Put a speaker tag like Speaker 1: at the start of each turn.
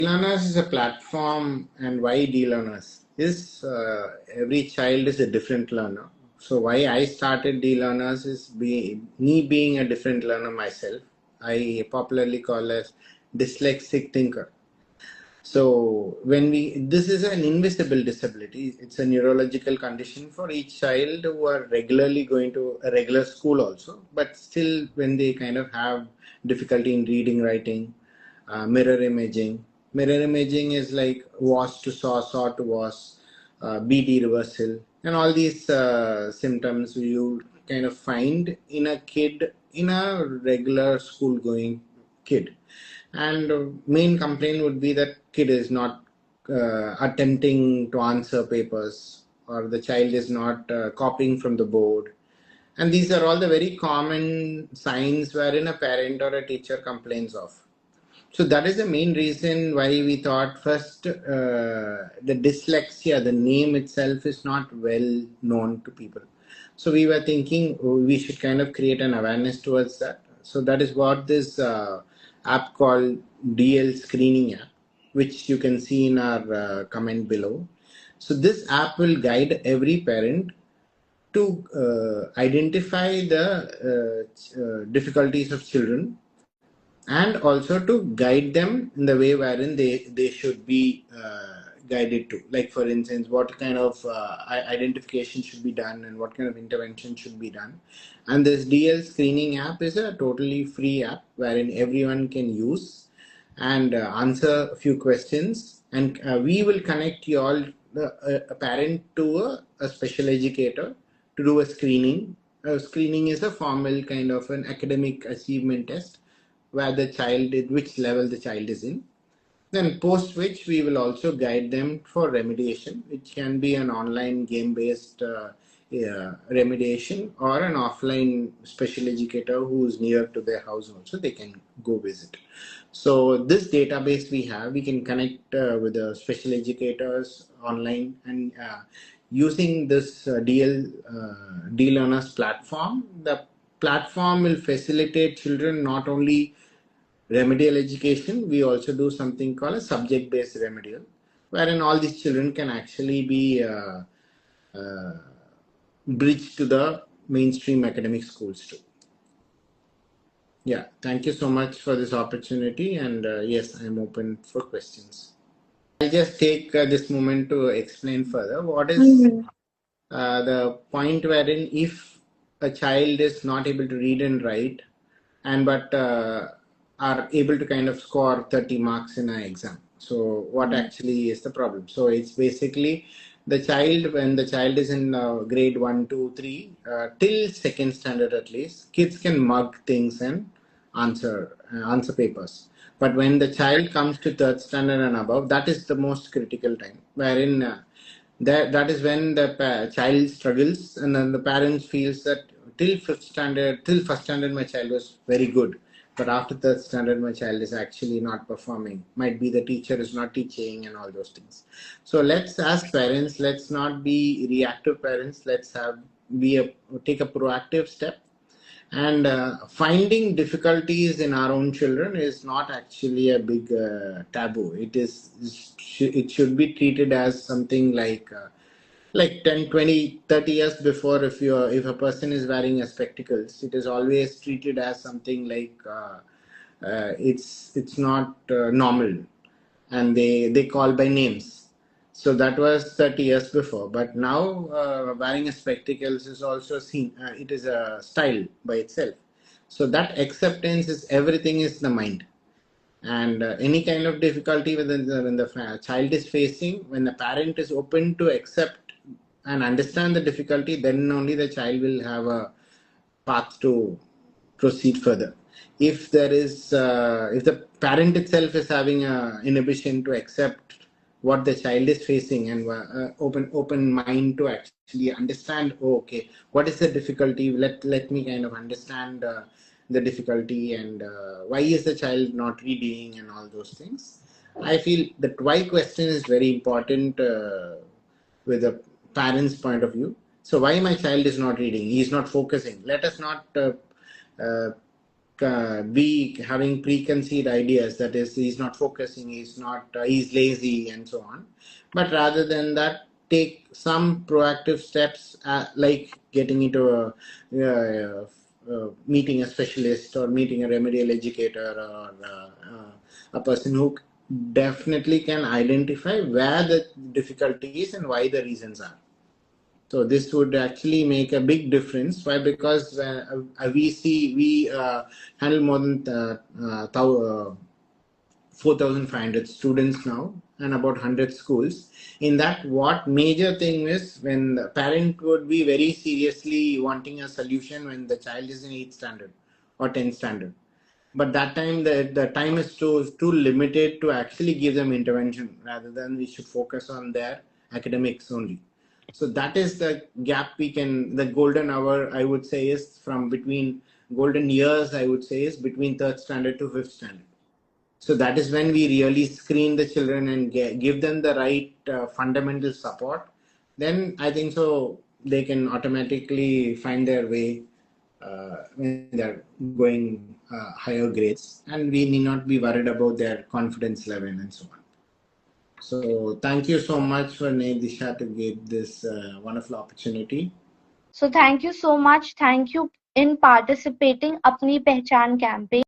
Speaker 1: DLearners is a platform, and why DLearners is every child is a different learner. So why I started DLearners is me being a different learner myself. I popularly call as dyslexic thinker. So this is an invisible disability. It's a neurological condition for each child who are regularly going to a regular school also, but still when they kind of have difficulty in reading, writing, mirror imaging. Mirror imaging is like wash to saw, saw to wash, BD reversal, and all these symptoms you kind of find in a kid, in a regular school going kid. And main complaint would be that kid is not attempting to answer papers, or the child is not copying from the board. And these are all the very common signs wherein a parent or a teacher complains of. So that is the main reason why we thought first the dyslexia, the name itself is not well known to people. So we were thinking we should kind of create an awareness towards that. So that is what this app called DL Screening app, which you can see in our comment below. So this app will guide every parent to identify the difficulties of children, and also to guide them in the way wherein they should be guided to. Like for instance, what kind of identification should be done and what kind of intervention should be done. And this DL Screening app is a totally free app wherein everyone can use and answer a few questions, and we will connect you all, a parent, to a special educator to do a screening. Screening is a formal kind of an academic achievement test where the child is, which level the child is in. Then post which we will also guide them for remediation, which can be an online game-based remediation, or an offline special educator who is near to their house also, they can go visit. So this database we have, we can connect with the special educators online, and using this DLearners platform, the platform will facilitate children not only remedial education, we also do something called a subject-based remedial, wherein all these children can actually be bridged to the mainstream academic schools too. Yeah, thank you so much for this opportunity, and yes, I'm open for questions. I'll just take this moment to explain further what is the point wherein if a child is not able to read and write, and but are able to kind of score 30 marks in an exam. So what actually is the problem? So it's basically the child, when the child is in grade 1, 2, 3, till second standard at least, kids can mug things and answer papers. But when the child comes to third standard and above, that is the most critical time, wherein that is when the child struggles, and then the parents feels that till first standard my child was very good, but after third standard my child is actually not performing. Might be the teacher is not teaching and all those things. So let's ask parents, let's not be reactive parents, let's take a proactive step. And finding difficulties in our own children is not actually a big taboo. It should be treated as something like 10, 20, 30 years before, if a person is wearing a spectacles, it is always treated as something like it's not normal, and they call by names. So that was 30 years before, but now wearing a spectacles is also seen. It is a style by itself. So that acceptance is everything is the mind, and any kind of difficulty when the child is facing, when the parent is open to accept and understand the difficulty, then only the child will have a path to proceed further. If the parent itself is having an inhibition to accept what the child is facing, and open mind to actually understand, okay, what is the difficulty, let me kind of understand the difficulty, and why is the child not reading, and all those things. I feel that why question is very important with a parent's point of view. So why my child is not reading, he is not focusing. Let us not be having preconceived ideas, that is, he's not focusing, he's lazy and so on, but rather than that, take some proactive steps, like getting into meeting a specialist or meeting a remedial educator, or a person who definitely can identify where the difficulty is and why the reasons are. So this would actually make a big difference. Why? Because we handle more than 4,500 students now and about 100 schools. In that, what major thing is, when the parent would be very seriously wanting a solution when the child is in 8th standard or 10th standard. But that time, the time is too limited to actually give them intervention. Rather than, we should focus on their academics only. So that is the gap the golden hour, I would say, is from between golden years, I would say, is between 3rd standard to 5th standard. So that is when we really screen the children and give them the right fundamental support. Then I think so they can automatically find their way when they're going higher grades, and we need not be worried about their confidence level and so on. So thank you so much for Nedisha to give this wonderful opportunity.
Speaker 2: So thank you so much. Thank you in participating Apni Pehchan campaign.